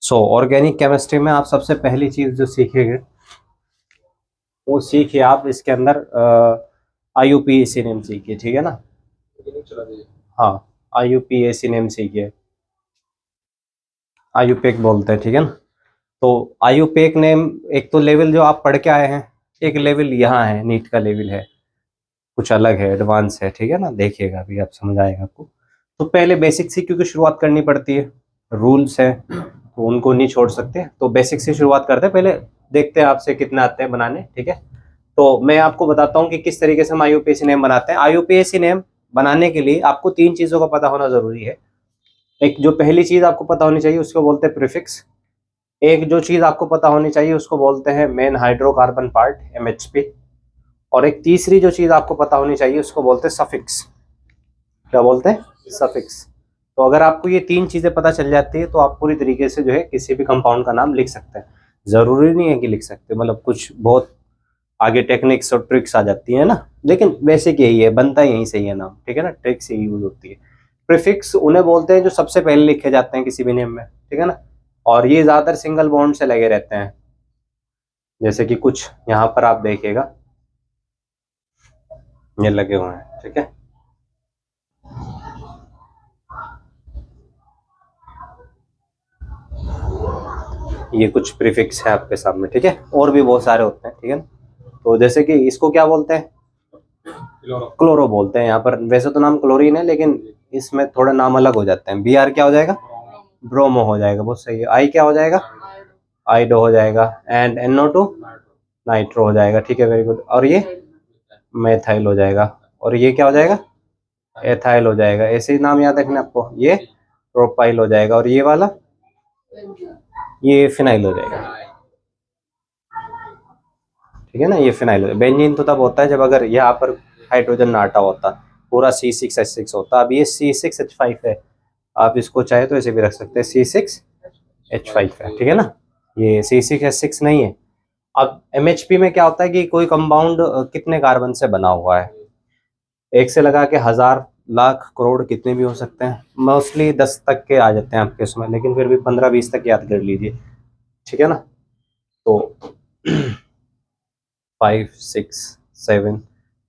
सो organic chemistry में आप सबसे पहली चीज जो सीखेंगे वो सीखिए आप इसके अंदर IUPAC नेम सीखिए, ठीक है ना। हाँ, IUPAC नेम सीखिए, आयुपेक बोलते हैं, ठीक है ना। तो आयुपेक नेम एक तो लेवल जो आप पढ़ के आए हैं, एक लेवल यहाँ है, नीट का लेवल है, कुछ अलग है, एडवांस है, ठीक है ना। देखिएगा अभी आप समझ आएगा आपको। तो पहले बेसिक से क्योंकि शुरुआत करनी पड़ती है, रूल्स है तो उनको नहीं छोड़ सकते, तो बेसिक से शुरुआत करते हैं। पहले देखते हैं आपसे कितना आते हैं बनाने, ठीक है। तो मैं आपको बताता हूँ कि किस तरीके से हम IUPAC नेम बनाते हैं। IUPAC नेम बनाने के लिए आपको 3 चीज़ों का पता होना जरूरी है। एक जो पहली चीज़ आपको पता होनी चाहिए उसको बोलते हैं प्रीफिक्स। एक जो चीज़ आपको पता होनी चाहिए उसको बोलते हैं मेन हाइड्रोकार्बन पार्ट, MHP। और एक तीसरी जो चीज़ आपको पता होनी चाहिए उसको बोलते हैं सफिक्स। क्या बोलते हैं? सफिक्स। तो अगर आपको ये 3 चीज़ें पता चल जाती है तो आप पूरी तरीके से जो है किसी भी कंपाउंड का नाम लिख सकते हैं। ज़रूरी नहीं है कि लिख सकते, मतलब कुछ बहुत आगे टेक्निक्स और ट्रिक्स आ जाती है ना, लेकिन बेसिक यही है, बनता यहीं से ही है नाम, ठीक है ना। ट्रिक्स ही यूज होती है। प्रीफिक्स उन्हें बोलते हैं जो सबसे पहले लिखे जाते हैं किसी भी नेम में, ठीक है ना। और ये ज़्यादातर सिंगल बॉन्ड से लगे रहते हैं, जैसे कि कुछ यहाँ पर आप देखिएगा ये लगे हुए हैं, ठीक है। ये कुछ प्रीफिक्स है आपके सामने, ठीक है। और भी बहुत सारे होते हैं, ठीक है। तो जैसे कि इसको क्या बोलते हैं? क्लोरो बोलते हैं यहाँ पर। वैसे तो नाम क्लोरीन है लेकिन इसमें थोड़ा नाम अलग हो जाते हैं। Br क्या हो जाएगा? ब्रोमो हो जाएगा, बहुत सही है। I क्या हो जाएगा? आइडो हो जाएगा। एंड NO2 नाइट्रो हो जाएगा, ठीक है, वेरी गुड। और ये मेथाइल हो जाएगा। और ये क्या हो जाएगा? एथाइल हो जाएगा। ऐसे ही नाम याद रखना आपको। ये प्रोपाइल हो जाएगा। और ये वाला, ये फिनाइल हो जाएगा, ठीक है ना। ये फिनाइल हो जाएगा। बेंजीन तो तब होता है जब अगर यहाँ पर हाइड्रोजन नाटा होता, पूरा C6H6 होता। अब ये C6H5 है, आप इसको चाहे तो ऐसे भी रख सकते हैं, C6H5 है, ठीक है ना। ये C6H6 नहीं है। अब MHP में क्या होता है कि कोई कंपाउंड कितने कार्बन से बना हुआ है, एक से लगा के 1000 लाख करोड़ कितने भी हो सकते हैं। मोस्टली 10 तक के आ जाते हैं आपके उसमें, लेकिन फिर भी 15-20 तक याद कर लीजिए, ठीक है ना। तो 5, 6, 7,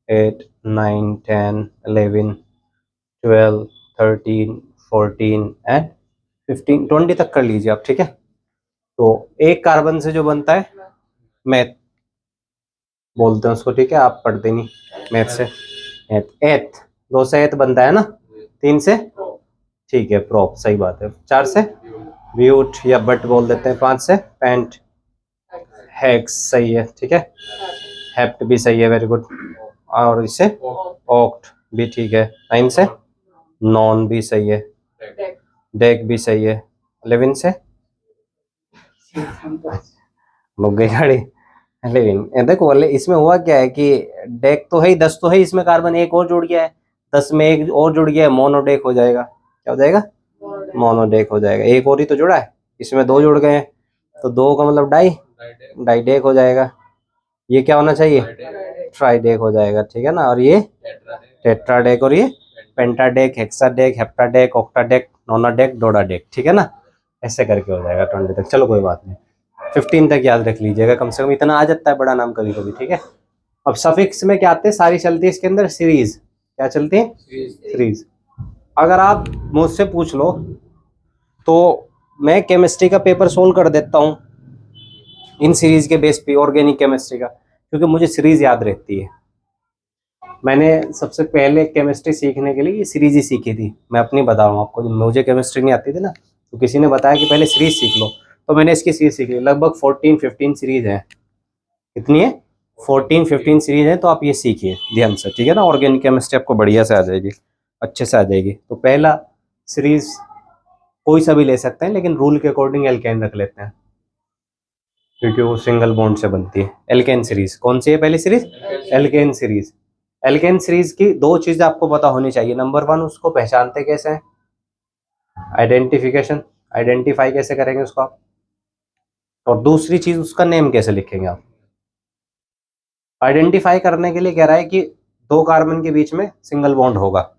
8, 9, 10, 11, 12, 13, 14 एंड 15, 20 तक कर लीजिए आप, ठीक है। तो एक कार्बन से जो बनता है, मैथ बोलते हैं उसको, ठीक है। आप पढ़ते नहीं मैथ से। एथ एथ 2 से एथ बनता है ना, 3 से, ठीक है, प्रोप, सही बात है। 4 से ब्यूट या बट बोल देते हैं। 5 से पेंट, हेक्स, सही है, ठीक है। हेप्ट भी सही है, वेरी गुड। और इससे ऑक्ट भी ठीक है। 9 से नॉन भी सही है, डेक भी सही है। 11 से लग गई गाड़ी। 11 देखो, इसमें हुआ क्या है कि डेक तो है ही, 10 तो है, इसमें कार्बन एक और जुड़ गया है, 10 में एक और जुड़ गया है, मोनोडेक हो जाएगा। क्या हो जाएगा? मोनोडेक हो जाएगा। एक और ही तो जुड़ा है, इसमें 2 जुड़ गए हैं, तो 2 का मतलब डाइडेक हो जाएगा। ये क्या होना चाहिए? ट्राइडेक हो जाएगा, ठीक है ना। और ये टेट्राडेक, और ये पेंटाडेक, हेक्साडेक, हेप्टाडेक, ऑक्टाडेक, नोनाडेक, डोडाडेक, ठीक है ना। ऐसे करके हो जाएगा 20 तक। चलो कोई बात नहीं, 15 तक याद रख लीजिएगा, कम से कम इतना आ जाता है बड़ा नाम कभी कभी, ठीक है। अब सफिक्स में क्या आते हैं? सारी चलती है इसके अंदर सीरीज। क्या चलती है? सीरीज। अगर आप मुझसे पूछ लो तो मैं केमिस्ट्री का पेपर सोल्व कर देता हूँ इन सीरीज के बेस पे, ऑर्गेनिक केमिस्ट्री का, क्योंकि मुझे सीरीज याद रहती है। मैंने सबसे पहले केमिस्ट्री सीखने के लिए ये सीरीज ही सीखी थी। मैं अपनी बता रहा हूँ आपको, जब मुझे केमिस्ट्री नहीं आती थी ना, तो किसी ने बताया कि पहले सीरीज सीख लो, तो मैंने इसकी सीरीज सीख ली। लगभग 14-15 सीरीज है। कितनी है? 14-15 सीरीज है। तो आप ये सीखिए ध्यान से, ठीक है ना। ऑर्गेनिक केमिस्ट्री आपको बढ़िया से आ जाएगी, अच्छे से आ जाएगी। तो पहला सीरीज कोई सा भी ले सकते हैं, लेकिन रूल के अकॉर्डिंग एल्केन रख लेते हैं, क्योंकि वो सिंगल बॉन्ड से बनती है। एल्केन सीरीज कौन सी है? पहली series alkane series. Alkane series की 2 चीजें आपको पता होनी चाहिए। नंबर 1, उसको पहचानते कैसे हैं? आइडेंटिफिकेशन, आइडेंटिफाई कैसे करेंगे उसको आप। और दूसरी चीज, उसका नेम कैसे लिखेंगे आप। आइडेंटिफाई करने के लिए कह रहा है कि 2 कार्बन के बीच में सिंगल बॉन्ड होगा,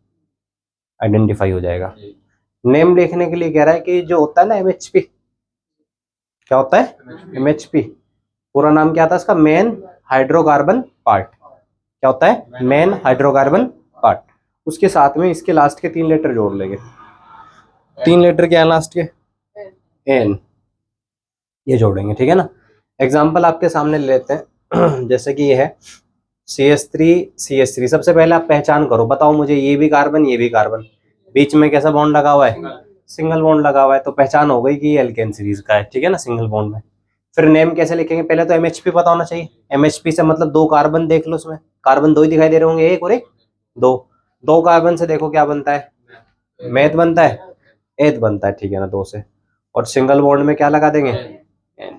आइडेंटिफाई हो जाएगा। नेम लिखने के लिए कह रहा है कि जो होता है ना MHP, क्या होता है? MHP। पूरा नाम क्या था इसका? Main hydrocarbon part. क्या होता है? Main hydrocarbon part. उसके साथ में इसके लास्ट के 3 लेटर जोड़ लेंगे। 3 लेटर क्या है लास्ट के? एन। ये जोड़ेंगे, ठीक है ना। एग्जाम्पल आपके सामने लेते हैं जैसे कि ये है CH3 सबसे पहले आप पहचान करो, बताओ मुझे, ये भी कार्बन ये भी कार्बन, बीच में कैसा बॉन्ड लगा हुआ है? सिंगल बॉन्ड लगा हुआ है, तो पहचान हो गई कि ये एल्केन सीरीज का है, ठीक है ना, सिंगल बॉन्ड में। फिर नेम कैसे लिखेंगे? पहले तो MHP पता होना चाहिए। MHP से मतलब 2 कार्बन देख लो, उसमें कार्बन 2 ही दिखाई दे रहे होंगे, एक और एक, 2। 2 कार्बन से देखो क्या बनता है? मैथ बनता है, एथ बनता है, ठीक है ना, 2 से। और सिंगल बॉन्ड में क्या लगा देंगे? एन।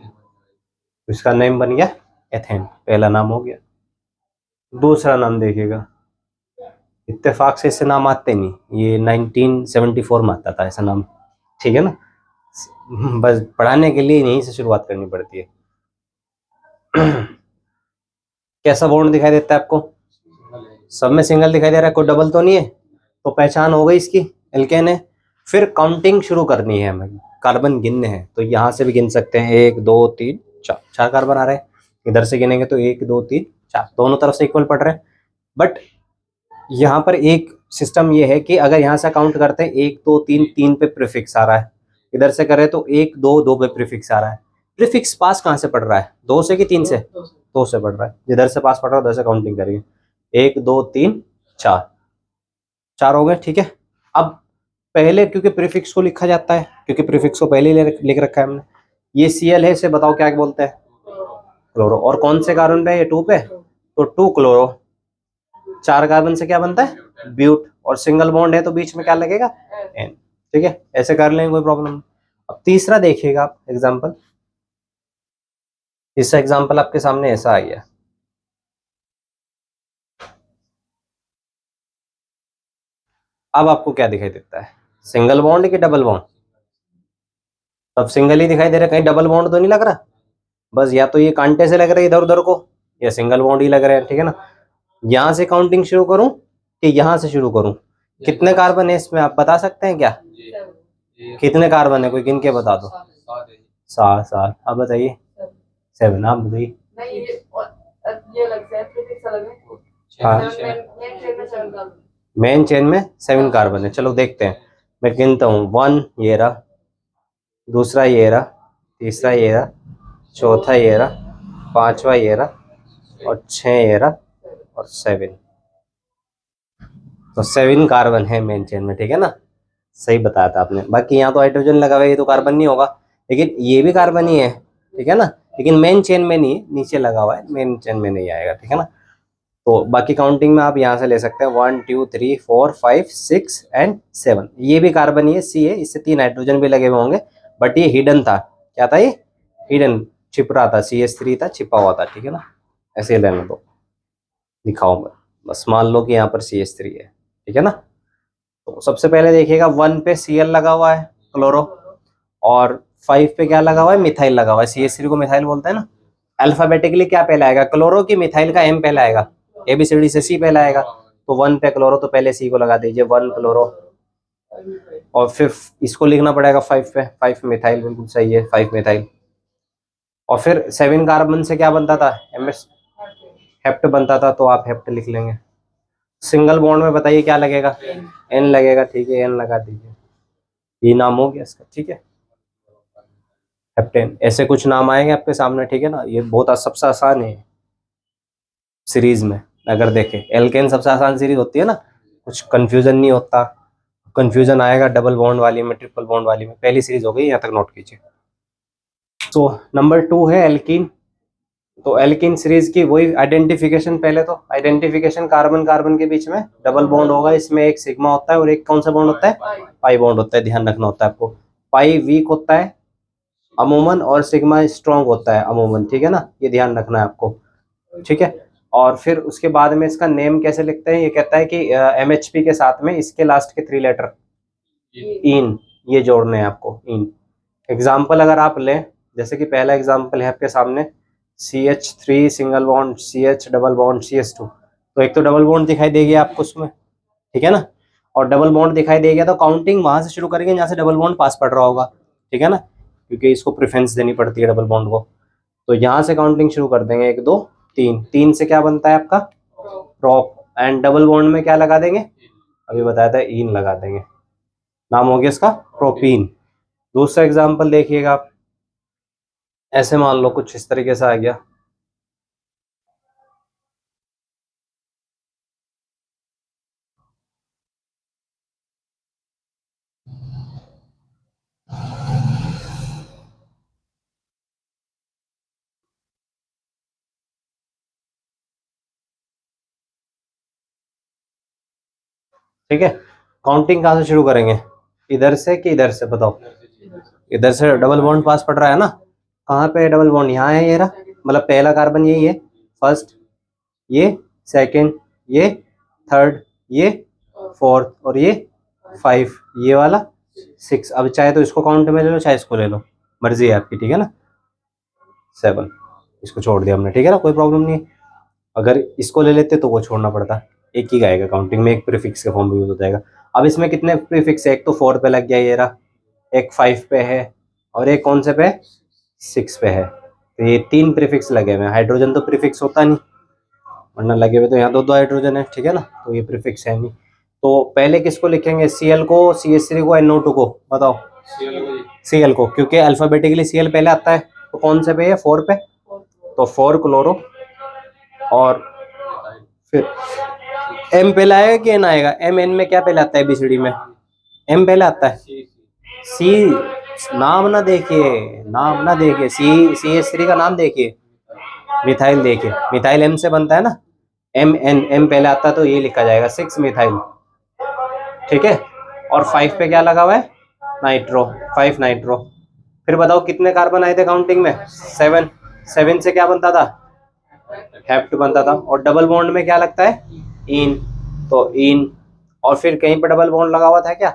इसका नेम बन गया एथेन, पहला नाम हो गया। दूसरा नाम देखिएगा, इत्तेफाक से इससे नाम आते नहीं, ये 1974 में आता था ऐसा नाम, ठीक है ना। बस पढ़ाने के लिए यहीं से शुरुआत करनी पड़ती है। कैसा बॉन्ड दिखाई देता है आपको? सब में सिंगल दिखाई दे रहा है, कोई डबल तो नहीं है, तो पहचान हो गई इसकी, एल्केन है। फिर काउंटिंग शुरू करनी है हमें, कार्बन गिनने हैं, तो यहाँ से भी गिन सकते हैं, 1 2 3 4, 4 कार्बन आ रहे हैं। इधर से गिनेंगे तो 1 2 3 4, दोनों तरफ से इक्वल पड़ रहे हैं। बट यहाँ पर एक सिस्टम ये है कि अगर यहाँ से काउंट करते हैं 1 2 3, 3 पे प्रीफिक्स आ रहा है, इधर से करें तो 1 2 2 पे प्रीफिक्स आ रहा है। प्रीफिक्स पास कहाँ से पड़ रहा है? 2 से कि 3 से? 2 से पड़ रहा है, जिधर से पास पड़ रहा है उधर से काउंटिंग करिए, 1 2 3 4, 4 हो गए, ठीक है। अब पहले क्योंकि प्रीफिक्स को लिखा जाता है, क्योंकि प्रीफिक्स को पहले ही लिख रखा है हमने, ये Cl है, इसे बताओ क्या बोलते हैं? क्लोरो। और कौन से कार्बन पे? ये 2 पे, तो 2 क्लोरो। 4 कार्बन से क्या बनता है? ब्यूट। और सिंगल बॉन्ड है तो बीच में क्या लगेगा? एन, ठीक है। ऐसे कर लेंगे, कोई प्रॉब्लम नहीं। अब तीसरा देखिएगा आप एग्जाम्पल, इस एग्जाम्पल आपके सामने ऐसा आ गया, अब आपको क्या दिखाई देता है? सिंगल बॉन्ड कि डबल बॉन्ड? अब सिंगल ही दिखाई दे रहा है, कहीं डबल बॉन्ड तो नहीं लग रहा। बस या तो ये कांटे से लग रहा है इधर उधर को, या सिंगल बॉन्ड ही लग रहा है, ठीक है ना। यहां से काउंटिंग शुरू करूं कि यहां से शुरू करूं? कितने कार्बन है इसमें, आप बता सकते हैं क्या? कितने कार्बन है, कोई गिन के बता दो। 7 7। अब बताइए 7, आप बताइए। हाँ, मेन चेन में 7 कार्बन है, चलो देखते हैं। मैं गिनता हूँ, 1 ये रहा, दूसरा ये रहा, तीसरा ये रहा, चौथा ये रहा, 5वां ये रहा, और 6 ये रहा, और 7। तो 7 कार्बन है मेन चेन में, ठीक है ना। सही बताया था आपने। बाकी यहाँ तो हाइड्रोजन लगा हुआ है, ये तो कार्बन नहीं होगा, लेकिन ये भी कार्बन ही है, ठीक है ना। लेकिन मेन चेन में नहीं, नीचे लगा हुआ है, मेन चेन में नहीं आएगा, ठीक है ना। तो बाकी काउंटिंग में आप यहाँ से ले सकते हैं 1 2 3 4 5 6 एंड 7। ये भी कार्बन ही है, C है, इससे 3 हाइड्रोजन भी लगे हुए होंगे, बट ये हिडन था। क्या था ये? हिडन, छिप रहा था, CH3 था, छिपा हुआ था, ठीक है ना। ऐसे लेने दो, दिखाओ मैं, बस मान लो कि यहाँ पर CH3 है, ठीक है ना। तो सबसे पहले देखिएगा 1 पे Cl लगा हुआ है, क्लोरो, और 5 पे क्या लगा हुआ है? मिथाइल लगा हुआ है। CH3 को मिथाइल बोलते हैं ना। अल्फाबेटिकली क्या पहले आएगा? क्लोरो की मिथाइल का M पहले आएगा, ABCD से C पहले आएगा। तो 1 पे क्लोरो, तो पहले C को लगा दीजिए, 1 क्लोरो। और फिर इसको लिखना पड़ेगा 5 पे, 5 मिथाइल, बिल्कुल सही है, 5 मिथाइल। और फिर 7 कार्बन से क्या बनता था? MS हेप्ट बनता था, तो आप हेप्ट लिख लेंगे। सिंगल बॉन्ड में बताइए क्या लगेगा? N लगेगा, ठीक है, N लगा दीजिए, ये नाम हो गया इसका, ठीक है, हेप्टेन। ऐसे कुछ नाम आएंगे आपके सामने, ठीक है ना। ये बहुत सबसे आसान है सीरीज में, अगर देखें एल्केन सबसे आसान सीरीज होती है ना, कुछ कंफ्यूजन नहीं होता। कंफ्यूजन आएगा डबल बॉन्ड वाली में, ट्रिपल बॉन्ड वाली में। पहली सीरीज हो गई, यहाँ तक नोट कीजिए। तो नंबर 2 है एल्कीन। तो एल्कीन सीरीज की वही आइडेंटिफिकेशन, पहले तो आइडेंटिफिकेशन, कार्बन कार्बन के बीच में डबल बॉन्ड होगा, इसमें एक सिग्मा होता है और एक कौन सा बॉन्ड होता है? पाई बॉन्ड होता है, ध्यान रखना होता है आपको। पाई वीक होता है अमूमन, और सिग्मा स्ट्रॉन्ग होता है अमूमन, ठीक है ना, ये ध्यान रखना है आपको, ठीक है। और फिर उसके बाद में इसका नेम कैसे लिखते हैं? ये कहता है कि MHP के साथ में इसके लास्ट के 3 लेटर इन, ये जोड़ने हैं आपको, इन। एग्जाम्पल अगर आप लें, जैसे कि पहला एग्जाम्पल है आपके सामने, CH3 single bond, CH double bond, CH2। तो एक तो डबल बॉन्ड दिखाई देगी आपको उसमें, ठीक है ना। और डबल बॉन्ड दिखाई देगा तो काउंटिंग वहां से शुरू करेंगे जहाँ से डबल बॉन्ड पास पड़ रहा होगा, ठीक है ना। क्योंकि इसको प्रेफरेंस देनी पड़ती है डबल बॉन्ड को। तो यहाँ से काउंटिंग शुरू कर देंगे, 1 2 3, 3 से क्या बनता है आपका प्रोप, एंड डबल बॉन्ड में क्या लगा देंगे, अभी बताया था इन लगा देंगे, नाम हो गया इसका प्रोपीन। दूसरा एग्जांपल देखिएगा आप, ऐसे मान लो कुछ इस तरीके से आ गया, ठीक है। काउंटिंग कहाँ से शुरू करेंगे, इधर से कि इधर से, बताओ। इधर से डबल बॉन्ड पास पड़ रहा है ना, कहाँ पे डबल बॉन्ड, यहाँ है ये रहा, मतलब पहला कार्बन यही है, फर्स्ट ये, सेकंड ये, थर्ड ये, फोर्थ और ये 5, ये वाला 6। अब चाहे तो इसको काउंट में ले लो, चाहे इसको ले लो, मर्जी है आपकी, ठीक है ना। 7, इसको छोड़ दिया हमने, ठीक है ना, कोई प्रॉब्लम नहीं है। अगर इसको ले लेते तो वो छोड़ना पड़ता, एक ही आएगा काउंटिंग में, एक प्रीफिक्स का फॉर्म भी यूज हो जाएगा। अब इसमें कितने प्रीफिक्स है, एक तो 4 पे लग गया ये रहा, एक 5 पे है, और एक कौन से पे 6 पे है। तो ये 3 प्रीफिक्स लगे हुए हैं। हाइड्रोजन तो प्रीफिक्स होता नहीं, वरना लगे हुए तो यहाँ 2 हाइड्रोजन है, ठीक है ना, तो ये प्रीफिक्स है नहीं। तो पहले किसको लिखेंगे, Cl को, CH3 को, NO2 को, बताओ। Cl को, क्योंकि अल्फाबेटिकली Cl पहले आता है, तो कौन से पे है, 4 पे, तो 4 क्लोरो, और फिर M पहले आएगा कि N आएगा, N में क्या पहले आता है ABCD में, M पहले आता है, C, नाम ना देखिए, नाम ना देखिए, CH3 का नाम देखिए, मिथाइल देखिए, मिथाइल M से बनता है ना, M पहले आता है, तो ये लिखा जाएगा 6 मिथाइल, ठीक है। और 5 पे क्या लगा हुआ है, नाइट्रो, 5 नाइट्रो। फिर बताओ कितने कार्बन आए थे काउंटिंग में, 7, 7 से क्या बनता था, हेप्ट बनता था, और डबल बॉन्ड में क्या लगता है, इन, तो इन, और फिर कहीं पे डबल बॉन्ड लगा हुआ था क्या,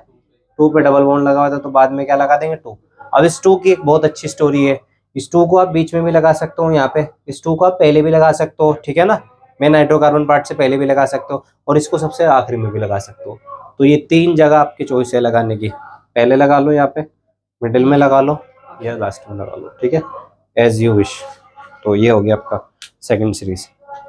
2 पे डबल बॉन्ड लगा हुआ था, तो बाद में क्या लगा देंगे, 2। अब इस 2 की एक बहुत अच्छी स्टोरी है, इस 2 को आप बीच में भी लगा सकते हो, यहाँ पे इस 2 को आप पहले भी लगा सकते हो, ठीक है ना, मैं नाइट्रोकार्बन पार्ट से पहले भी लगा सकते हो, और इसको सबसे आखिरी में भी लगा सकते हो। तो ये 3 जगह आपकी चॉइस है लगाने की, पहले लगा लो यहाँ पे, मिडिल में लगा लो, या लास्ट में लगा लो, ठीक है, एज यू विश। तो ये हो गया आपका सेकंड सीरीज।